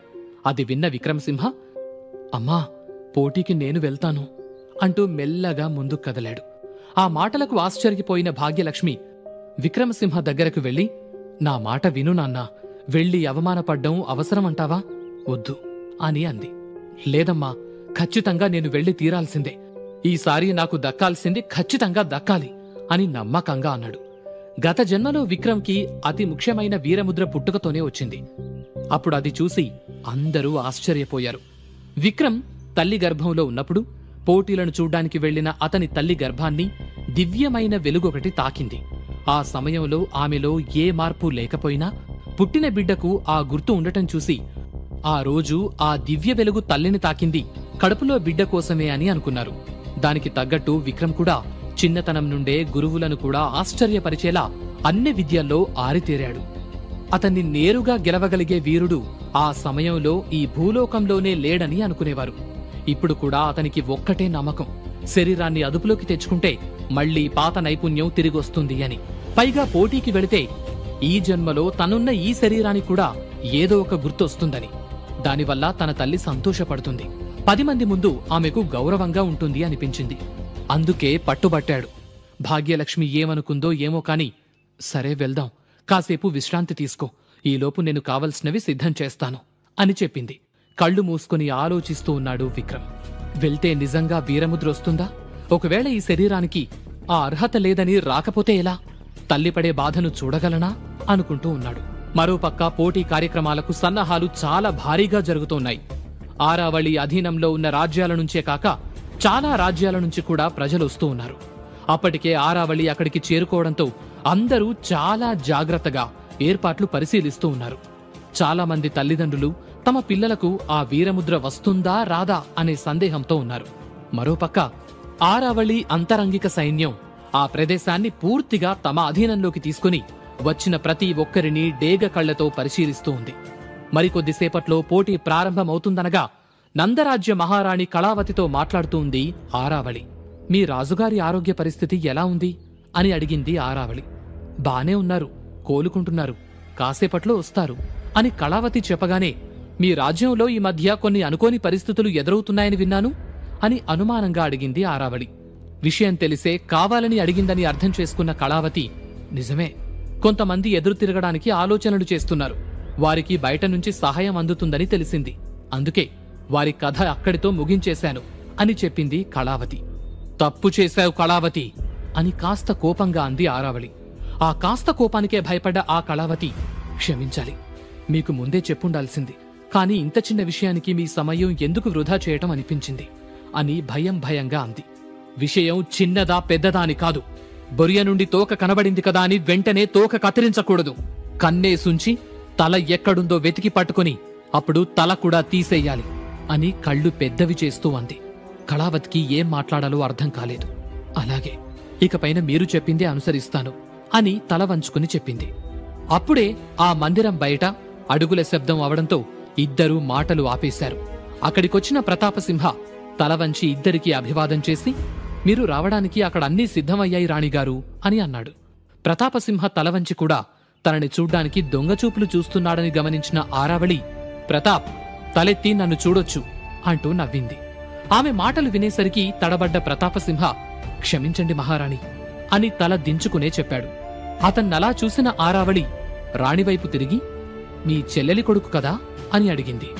అది విన్న విక్రమసింహ, అమ్మా, పోటీకి నేను వెళ్తాను అంటూ మెల్లగా ముందుకు కదలాడు. ఆ మాటలకు ఆశ్చర్యపోయిన భాగ్యలక్ష్మి విక్రమసింహ దగ్గరకు వెళ్లి, నా మాట విను నాన్నా, వెళ్లి అవమానపడ్డం అవసరమంటావా? వద్దు అని అంది. లేదమ్మా, ఖచ్చితంగా నేను వెళ్లి తీరాల్సిందే. ఈసారి నాకు దక్కాల్సింది ఖచ్చితంగా దక్కాలి అని నమ్మకంగా అన్నాడు. గత జన్మలో విక్రమ్కి అతి ముఖ్యమైన వీరముద్ర పుట్టుకతోనే వచ్చింది. అప్పుడు అది చూసి అందరూ ఆశ్చర్యపోయారు. విక్రమ్ తల్లి గర్భంలో ఉన్నప్పుడు పోటీలను చూడ్డానికి వెళ్లిన అతని తల్లి గర్భాన్ని దివ్యమైన వెలుగొకటి తాకింది. ఆ సమయంలో ఆమెలో ఏ మార్పు లేకపోయినా పుట్టిన బిడ్డకు ఆ గుర్తు ఉండటం చూసి ఆ రోజు ఆ దివ్య వెలుగు తల్లిని తాకింది కడుపులో బిడ్డ కోసమే అని అనుకున్నారు. దానికి తగ్గట్టు విక్రమ్ కూడా చిన్నతనం నుండే గురువులను కూడా ఆశ్చర్యపరిచేలా అన్ని విద్యల్లో ఆరితేరాడు. అతన్ని నేరుగా గెలవగలిగే వీరుడు ఆ సమయంలో ఈ భూలోకంలోనే లేడని అనుకునేవారు. ఇప్పుడు కూడా అతనికి ఒక్కటే నమ్మకం, శరీరాన్ని అదుపులోకి తెచ్చుకుంటే మళ్లీ పాత నైపుణ్యం తిరిగొస్తుంది అని. పైగా పోటీకి వెళితే ఈ జన్మలో తనున్న ఈ శరీరానికి కూడా ఏదో ఒక గుర్తొస్తుందని, దానివల్ల తన తల్లి సంతోషపడుతుంది, 10 మంది ముందు ఆమెకు గౌరవంగా ఉంటుంది అనిపించింది. అందుకే పట్టుబట్టాడు. భాగ్యలక్ష్మి ఏమనుకుందో ఏమో కాని, సరే వెళ్దాం, కాసేపు విశ్రాంతి తీసుకో, ఈలోపు నేను కావలసినవి సిద్ధం చేస్తాను అని చెప్పింది. కళ్ళు మూసుకుని ఆలోచిస్తూ ఉన్నాడు విక్రమ్. వెళ్తే నిజంగా వీరముద్రొస్తుందా? ఒకవేళ ఈ శరీరానికి ఆ అర్హత లేదని రాకపోతే ఎలా? తల్లిపడే బాధను చూడగలనా అనుకుంటూ ఉన్నాడు. మరోపక్క పోటీ కార్యక్రమాలకు సన్నాహాలు చాలా భారీగా జరుగుతున్నాయి. ఆరావళి అధీనంలో ఉన్న రాజ్యాల నుంచే కాక చాలా రాజ్యాల నుంచి కూడా ప్రజలు వస్తూ ఉన్నారు. అప్పటికే ఆరావళి అక్కడికి చేరుకోవడంతో అందరూ చాలా జాగ్రత్తగా ఏర్పాట్లు పరిశీలిస్తూ ఉన్నారు. చాలా మంది తల్లిదండ్రులు తమ పిల్లలకు ఆ వీరముద్ర వస్తుందా రాదా అనే సందేహంతో ఉన్నారు. మరోపక్క ఆరావళి అంతరంగిక సైన్యం ఆ ప్రదేశాన్ని పూర్తిగా తమ అధీనంలోకి తీసుకుని వచ్చిన ప్రతి ఒక్కరిని డేగ కళ్లతో పరిశీలిస్తూ ఉంది. మరికొద్దిసేపట్లో పోటీ ప్రారంభమవుతుందనగా నందరాజ్య మహారాణి కళావతితో మాట్లాడుతూ ఉంది ఆరావళి. మీ రాజుగారి ఆరోగ్య పరిస్థితి ఎలా ఉంది అని అడిగింది ఆరావళి. బానే ఉన్నారు, కోలుకుంటున్నారు, కాసేపట్లో వస్తారు అని కళావతి చెప్పగానే, మీ రాజ్యంలో ఈ మధ్య కొన్ని అనుకోని పరిస్థితులు ఎదురవుతున్నాయని విన్నాను అని అనుమానంగా అడిగింది ఆరావళి. విషయం తెలిసే కావాలని అడిగిందని అర్థం చేసుకున్న కళావతి, నిజమే, కొంతమంది ఎదురు తిరగడానికి ఆలోచనలు చేస్తున్నారు, వారికి బయట నుంచి సహాయం అందుతుందని తెలిసింది, అందుకే వారి కథ అక్కడితో ముగించేశాను అని చెప్పింది కళావతి. తప్పు చేశావు కళావతి అని కాస్త కోపంగా అంది ఆరావళి. ఆ కాస్త కోపానికే భయపడ్డ ఆ కళావతి, క్షమించాలి, మీకు ముందే చెప్పుండాల్సింది, కాని ఇంత చిన్న విషయానికి మీ సమయం ఎందుకు వృధా చేయటం అనిపించింది అని భయంగా అంది. విషయం చిన్నదా పెద్దదా అని కాదు, బొరియ నుండి తోక కనబడింది కదా అని వెంటనే తోక కత్తిరించకూడదు, కన్నేసుంచి తల ఎక్కడుందో వెతికి పట్టుకుని అప్పుడు తల కూడా తీసేయాలి అని కళ్ళు పెద్దవి చేస్తూ అంది. కళావతికి ఏం మాట్లాడాలో అర్థం కాలేదు. అలాగే, ఇకపైన మీరు చెప్పిందే అనుసరిస్తాను అని తల వంచుకుని చెప్పింది. అప్పుడే ఆ మందిరం బయట అడుగుల శబ్దం అవడంతో ఇద్దరూ మాటలు ఆపేశారు. అక్కడికొచ్చిన ప్రతాపసింహ తల వంచి ఇద్దరికీ అభివాదం చేసి, మీరు రావడానికి అక్కడ అన్నీ సిద్ధమయ్యాయి రాణిగారు అని అన్నాడు. ప్రతాపసింహ తలవంచి కూడా తనని చూడ్డానికి దొంగచూపులు చూస్తున్నాడని గమనించిన ఆరావళి, ప్రతాప్, తలెత్తి నన్ను చూడొచ్చు అంటూ నవ్వింది. ఆమె మాటలు వినేసరికి తడబడ్డ ప్రతాపసింహ, క్షమించండి మహారాణి అని తల దించుకునే చెప్పాడు. అతన్నలా చూసిన ఆరావళి రాణివైపు తిరిగి, మీ చెల్లెలి కొడుకు కదా అని అడిగింది.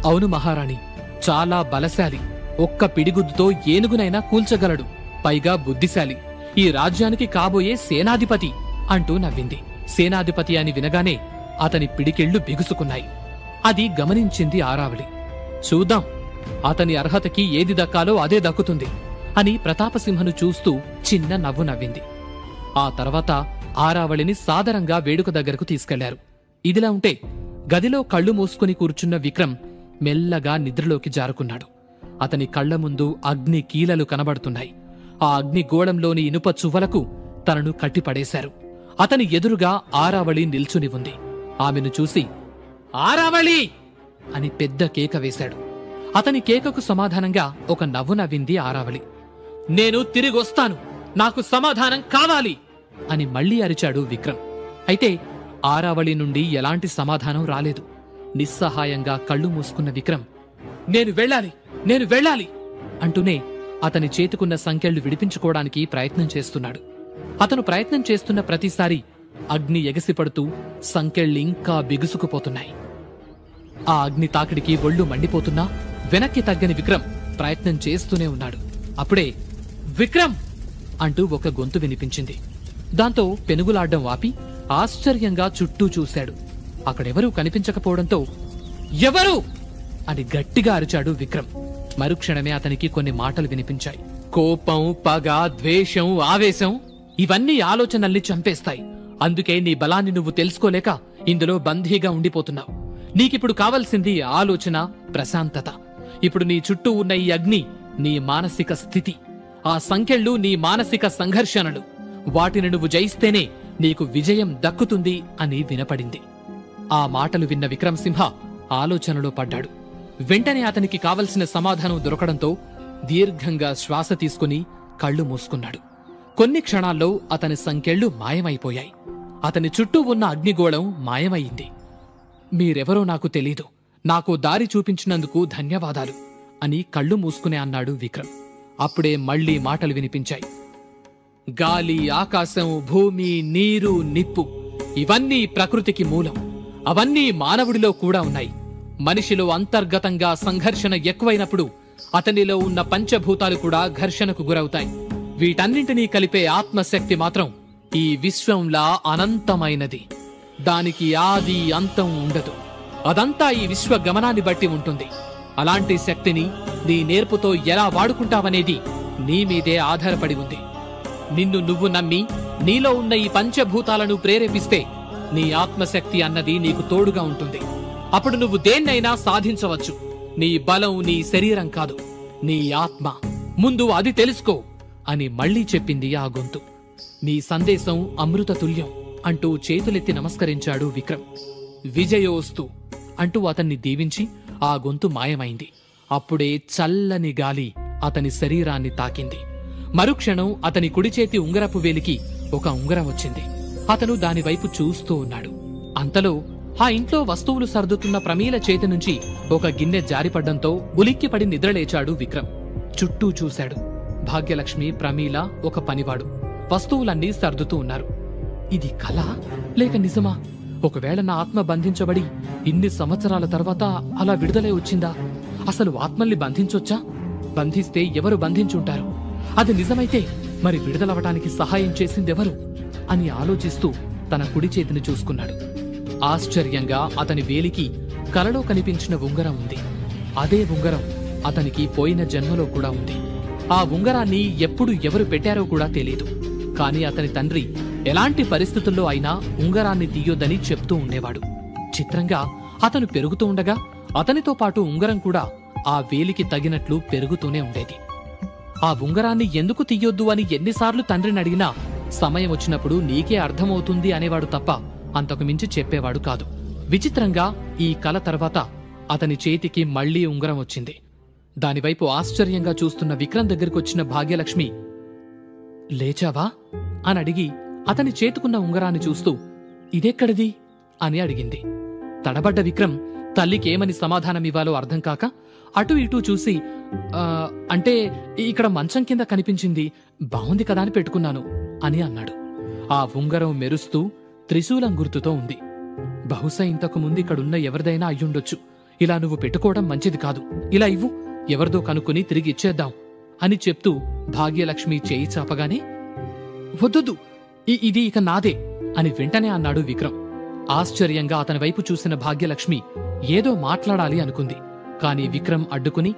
అవును మహారాణి, చాలా బలశాలి, ఒక్క పిడిగుద్దుతో ఏనుగునైనా కూల్చగలడు, పైగా బుద్ధిశాలి, ఈ రాజ్యానికి కాబోయే సేనాధిపతి అంటూ నవ్వింది. సేనాధిపతి అని వినగానే అతని పిడికెళ్లు బిగుసుకున్నాయి. అది గమనించింది ఆరావళి. చూద్దాం, అతని అర్హతకి ఏది దక్కాలో అదే దక్కుతుంది అని ప్రతాపసింహను చూస్తూ చిన్న నవ్వు నవ్వింది. ఆ తర్వాత ఆరావళిని సాదరంగా వేడుక దగ్గరకు తీసుకెళ్లారు. ఇదిలా ఉంటే గదిలో కళ్ళు మూసుకుని కూర్చున్న విక్రమ్ మెల్లగా నిద్రలోకి జారుకున్నాడు. అతని కళ్ల ముందు అగ్ని కీలలు కనబడుతున్నాయి. ఆ అగ్ని గోళంలోని ఇనుప చువ్వలకు తనను కట్టిపడేశారు. అతని ఎదురుగా ఆరావళి నిల్చుని ఉంది. ఆమెను చూసి, ఆరావళి అని పెద్ద కేక వేశాడు. అతని కేకకు సమాధానంగా ఒక నవ్వు నవ్వింది ఆరావళి. నేను తిరిగొస్తాను, నాకు సమాధానం కావాలి అని మళ్లీ అరిచాడు విక్రమ్. అయితే ఆరావళి నుండి ఎలాంటి సమాధానం రాలేదు. నిస్సహాయంగా కళ్ళు మూసుకున్న విక్రమ్, నేను వెళ్ళాలి అంటూనే అతని చేతికున్న సంకెళ్లు విడిపించుకోవడానికి ప్రయత్నం చేస్తున్నాడు. అతను ప్రయత్నం చేస్తున్న ప్రతిసారి అగ్ని ఎగసిపడుతూ సంకెళ్ళింకా బిగుసుకుపోతున్నాయి. ఆ అగ్ని తాకిడికి ఒళ్ళు మండిపోతున్నా వెనక్కి తగ్గని విక్రమ్ ప్రయత్నం చేస్తూనే ఉన్నాడు. అప్పుడే విక్రమ్ అంటూ ఒక గొంతు వినిపించింది. దాంతో పెనుగులాడ్డం ఆపి ఆశ్చర్యంగా చుట్టూ చూశాడు. అక్కడెవరూ కనిపించకపోవడంతో ఎవరు అని గట్టిగా అరిచాడు విక్రమ్. మరుక్షణమే అతనికి కొన్ని మాటలు వినిపించాయి. కోపం, పగ, ద్వేషం, ఆవేశం ఇవన్నీ ఆలోచనల్ని చంపేస్తాయి. అందుకే నీ బలాన్ని నువ్వు తెలుసుకోలేక ఇందులో బందీగా ఉండిపోతున్నావు. నీకిప్పుడు కావలసింది ఆలోచన, ప్రశాంతత. ఇప్పుడు నీ చుట్టూ ఉన్న ఈ అగ్ని నీ మానసిక స్థితి, ఆ సంకెళ్ళు నీ మానసిక సంఘర్షణలు. వాటిని నువ్వు జయిస్తేనే నీకు విజయం దక్కుతుంది అని వినపడింది. ఆ మాటలు విన్న విక్రమ్ సింహ ఆలోచనలో పడ్డాడు. వెంటనే అతనికి కావలసిన సమాధానం దొరకడంతో దీర్ఘంగా శ్వాస తీసుకుని కళ్ళు మూసుకున్నాడు. కొన్ని క్షణాల్లో అతని సంకెళ్ళు మాయమైపోయాయి. అతని చుట్టూ ఉన్న అగ్నిగోళం మాయమయ్యింది. మీరెవరో నాకు తెలీదు, నాకు దారి చూపించినందుకు ధన్యవాదాలు అని కళ్ళు మూసుకునే అన్నాడు విక్రమ్. అప్పుడే మళ్లీ మాటలు వినిపించాయి. గాలి, ఆకాశం, భూమి, నీరు, నిప్పు ఇవన్నీ ప్రకృతికి మూలం. అవన్నీ మానవుడిలో కూడా ఉన్నాయి. మనిషిలో అంతర్గతంగా సంఘర్షణ ఎక్కువైనప్పుడు అతనిలో ఉన్న పంచభూతాలు కూడా ఘర్షణకు గురవుతాయి. వీటన్నింటినీ కలిపే ఆత్మశక్తి మాత్రం ఈ విశ్వంలా అనంతమైనది. దానికి ఆది అంతం ఉండదు. అదంతా ఈ విశ్వ గమనాన్ని బట్టి ఉంటుంది. అలాంటి శక్తిని నీ నేర్పుతో ఎలా వాడుకుంటావనేది నీ మీదే ఆధారపడి ఉంది. నిన్ను నువ్వు నమ్మి నీలో ఉన్న ఈ పంచభూతాలను ప్రేరేపిస్తే నీ ఆత్మశక్తి అన్నది నీకు తోడుగా ఉంటుంది. అప్పుడు నువ్వు దేన్నైనా సాధించవచ్చు. నీ బలం నీ శరీరం కాదు, నీ ఆత్మ. ముందు అది తెలుసుకో అని మళ్లీ చెప్పింది ఆ గొంతు. నీ సందేశం అమృత తుల్యం అంటూ చేతులెత్తి నమస్కరించాడు విక్రమ్. విజయోస్తు అంటూ అతన్ని దీవించి ఆ గొంతు మాయమైంది. అప్పుడే చల్లని గాలి అతని శరీరాన్ని తాకింది. మరుక్షణం అతని కుడిచేతి ఉంగరపు వేలికి ఒక ఉంగరం వచ్చింది. అతను దానివైపు చూస్తూ ఉన్నాడు. అంతలో ఆ ఇంట్లో వస్తువులు సర్దుతున్న ప్రమీల చేతి నుంచి ఒక గిన్నె జారిపడ్డంతో ఉలిక్కిపడి నిద్రలేచాడు విక్రమ్. చుట్టూ చూశాడు. భాగ్యలక్ష్మి, ప్రమీల, ఒక పనివాడు వస్తువులన్నీ సర్దుతూ ఉన్నారు. ఇది కళ లేక నిజమా? ఒకవేళ నా ఆత్మ బంధించబడి ఇన్ని సంవత్సరాల తర్వాత అలా విడుదలై వచ్చిందా? అసలు ఆత్మల్ని బంధించొచ్చా? బంధిస్తే ఎవరు బంధించుంటారు? అది నిజమైతే మరి విడుదలవటానికి సహాయం చేసిందెవరు అని ఆలోచిస్తూ తన కుడి చేతిని చూసుకున్నాడు. ఆశ్చర్యంగా అతని వేలికి కలలో కనిపించిన ఉంగరం ఉంది. అదే ఉంగరం అతనికి పోయిన జన్మలో కూడా ఉంది. ఆ ఉంగరాన్ని ఎప్పుడు ఎవరు పెట్టారో కూడా తెలీదు. కాని అతని తండ్రి ఎలాంటి పరిస్థితుల్లో అయినా ఉంగరాన్ని తీయొద్దని చెప్తూ ఉండేవాడు. చిత్రంగా అతను పెరుగుతూ ఉండగా అతనితో పాటు ఉంగరం కూడా ఆ వేలికి తగినట్లు పెరుగుతూనే ఉండేది. ఆ ఉంగరాన్ని ఎందుకు తీయొద్దు అని ఎన్నిసార్లు తండ్రిని అడిగినా సమయం వచ్చినప్పుడు నీకే అర్థమవుతుంది అనేవాడు తప్ప అంతకు మించి చెప్పేవాడు కాదు. విచిత్రంగా ఈ కల తర్వాత అతని చేతికి మళ్లీ ఉంగరం వచ్చింది. దానివైపు ఆశ్చర్యంగా చూస్తున్న విక్రమ్ దగ్గరికొచ్చిన భాగ్యలక్ష్మి, లేచావా అని అడిగి అతని చేతుకున్న ఉంగరాన్ని చూస్తూ ఇదెక్కడిది అని అడిగింది. తడబడ్డ విక్రమ్ తల్లికేమని సమాధానమివ్వాలో అర్థం కాక అటూ ఇటూ చూసి అంటే ఇక్కడ మంచం కింద కనిపించింది, బావుంది కదా అని పెట్టుకున్నాను అని అన్నాడు. ఆ ఉంగరం మెరుస్తూ త్రిశూలం గుర్తుతో ఉంది. బహుశా ఇంతకు ముందు ఇక్కడున్న ఎవరిదైనా అయ్యుండొచ్చు. ఇలా నువ్వు పెట్టుకోవడం మంచిది కాదు. ఇలా ఇవ్వు, ఎవరిదో కనుక్కుని తిరిగి ఇచ్చేద్దాం అని చెప్తూ భాగ్యలక్ష్మి చేయి చాపగానే వద్దు, ఇది ఇక నాదే అని వెంటనే అన్నాడు విక్రమ్. ఆశ్చర్యంగా అతని వైపు చూసిన భాగ్యలక్ష్మి ఏదో మాట్లాడాలి అనుకుంది. కాని విక్రమ్ అడ్డుకుని,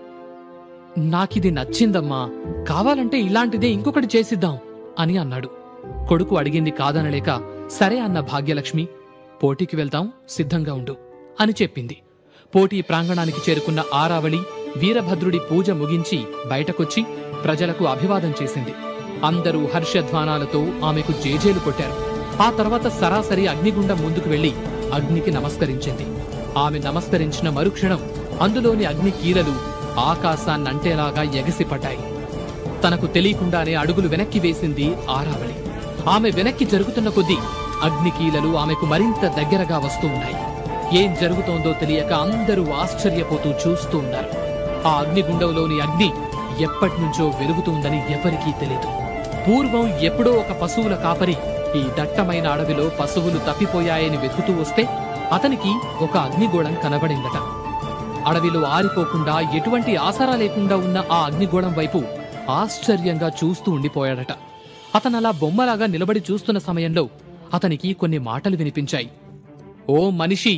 నాకిది నచ్చిందమ్మా, కావాలంటే ఇలాంటిదే ఇంకొకటి చేసిద్దాం అని అన్నాడు. కొడుకు అడిగింది కాదనలేక సరే అన్న భాగ్యలక్ష్మి, పోటీకి వెళ్తాం, సిద్ధంగా ఉండు అని చెప్పింది. పోటీ ప్రాంగణానికి చేరుకున్న ఆరావళి వీరభద్రుడి పూజ ముగించి బయటకొచ్చి ప్రజలకు అభివాదం చేసింది. అందరూ హర్షధ్వానాలతో ఆమెకు జేజేలు కొట్టారు. ఆ తర్వాత సరాసరి అగ్నిగుండం ముందుకు వెళ్లి అగ్నికి నమస్కరించింది. ఆమె నమస్కరించిన మరుక్షణం అందులోని అగ్ని కీలలు ఆకాశాన్నంటేలాగా ఎగసిపడ్డాయి. తనకు తెలియకుండానే అడుగులు వెనక్కి వేసింది ఆరావళి. ఆమె వెనక్కి జరుగుతున్న కొద్దీ అగ్నికీలలు ఆమెకు మరింత దగ్గరగా వస్తూ ఉన్నాయి. ఏం జరుగుతోందో తెలియక అందరూ ఆశ్చర్యపోతూ చూస్తూ ఉన్నారు. ఆ అగ్నిగుండంలోని అగ్ని ఎప్పటినుంచో వెలుగుతుందని ఎవరికీ తెలీదు. పూర్వం ఎప్పుడో ఒక పశువుల కాపరి ఈ దట్టమైన అడవిలో పశువులు తప్పిపోయాయని వెతుకుతూ వస్తే అతనికి ఒక అగ్నిగోళం కనబడిందట. అడవిలో ఆరిపోకుండా ఎటువంటి ఆసరా లేకుండా ఉన్న ఆ అగ్నిగోళం వైపు ఆశ్చర్యంగా చూస్తూ ఉండిపోయాడట. అతనలా బొమ్మలాగా నిలబడి చూస్తున్న సమయంలో అతనికి కొన్ని మాటలు వినిపించాయి. ఓ మనిషి,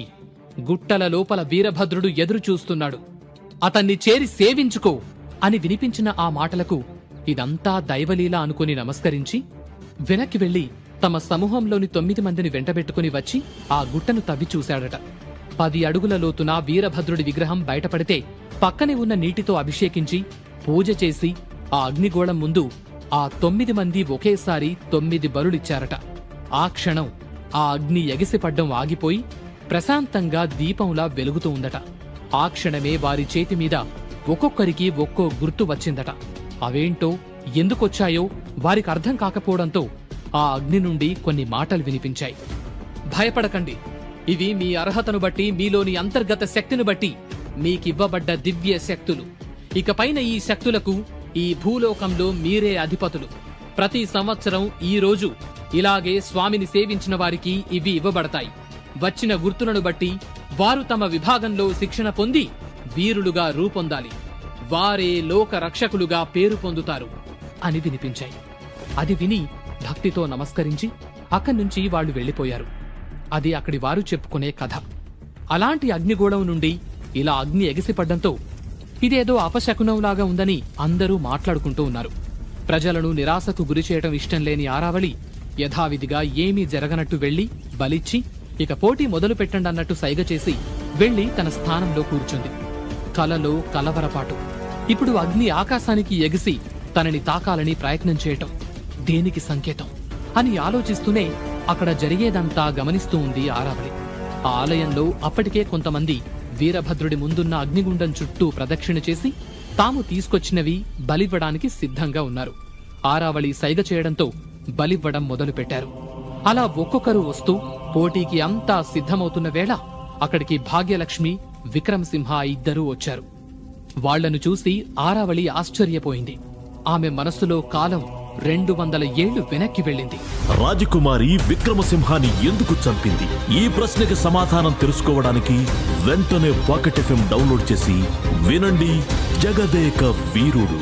గుట్టల లోపల వీరభద్రుడు ఎదురు చూస్తున్నాడు, అతన్ని చేరి సేవించుకో అని వినిపించిన ఆ మాటలకు ఇదంతా దైవలీల అనుకుని నమస్కరించి వెనక్కి వెళ్లి తమ సమూహంలోని 9 మందిని వెంటబెట్టుకుని వచ్చి ఆ గుట్టను తవ్వి చూశాడట. 10 అడుగుల లోతున వీరభద్రుడి విగ్రహం బయటపడితే పక్కనే ఉన్న నీటితో అభిషేకించి పూజ చేసి ఆ అగ్నిగోళం ముందు ఆ 9 మంది ఒకేసారి 9 బలులిచ్చారట. ఆ క్షణం ఆ అగ్ని ఎగిసిపడ్డం ఆగిపోయి ప్రశాంతంగా దీపంలా వెలుగుతూ ఉందట. ఆ క్షణమే వారి చేతి మీద ఒక్కొక్కరికి ఒక్కో గుర్తు వచ్చిందట. అవేంటో ఎందుకొచ్చాయో వారికి అర్థం కాకపోవడంతో ఆ అగ్ని నుండి కొన్ని మాటలు వినిపించాయి. భయపడకండి, ఇవి మీ అర్హతను బట్టి, మీలోని అంతర్గత శక్తిని బట్టి మీకివ్వబడ్డ దివ్య శక్తులు. ఇకపైన ఈ శక్తులకు ఈ భూలోకంలో మీరే అధిపతులు. ప్రతి సంవత్సరం ఈ రోజు ఇలాగే స్వామిని సేవించిన వారికి ఇవి ఇవ్వబడతాయి. వచ్చిన గుర్తులను బట్టి వారు తమ విభాగంలో శిక్షణ పొంది వీరులుగా రూపొందాలి. వారే లోక రక్షకులుగా పేరు పొందుతారు అని వినిపించాయి. అది విని భక్తితో నమస్కరించి అక్కడ్నుంచి వాళ్లు వెళ్లిపోయారు. అది అక్కడి వారు చెప్పుకునే కథ. అలాంటి అగ్నిగోళం నుండి ఇలా అగ్ని ఎగిసిపడ్డంతో ఇదేదో అపశకునంలాగా ఉందని అందరూ మాట్లాడుకుంటూ ఉన్నారు. ప్రజలను నిరాశకు గురిచేయటం ఇష్టం లేని ఆరావళి యథావిధిగా ఏమీ జరగనట్టు వెళ్లి బలిచ్చి ఇక పోటీ మొదలు పెట్టండన్నట్టు సైగ చేసి వెళ్లి తన స్థానంలో కూర్చుంది. కలలో కలవరపాటు. ఇప్పుడు అగ్ని ఆకాశానికి ఎగిసి తనని తాకాలని ప్రయత్నం చేయటం దేనికి సంకేతం అని ఆలోచిస్తూనే అక్కడ జరిగేదంతా గమనిస్తూ ఉంది ఆరావళి. ఆ ఆలయంలో అప్పటికే కొంతమంది వీరభద్రుడి ముందున్న అగ్నిగుండం చుట్టూ ప్రదక్షిణ చేసి తాము తీసుకొచ్చినవి బలివ్వడానికి సిద్ధంగా ఉన్నారు. ఆరావళి సైగ చేయడంతో బలివ్వడం మొదలుపెట్టారు. అలా ఒక్కొక్కరు వస్తూ పోటీకి అంతా సిద్ధమవుతున్న వేళ అక్కడికి భాగ్యలక్ష్మి, విక్రమసింహ ఇద్దరూ వచ్చారు. వాళ్లను చూసి ఆరావళి ఆశ్చర్యపోయింది. ఆమె మనస్సులో కాలం 200 ఏళ్లు వెనక్కి వెళ్ళింది. రాజకుమారి విక్రమసింహాన్ని ఎందుకు చంపింది? ఈ ప్రశ్నకి సమాధానం తెలుసుకోవడానికి వెంటనే పాకెట్ FM డౌన్లోడ్ చేసి వినండి జగదేక వీరుడు.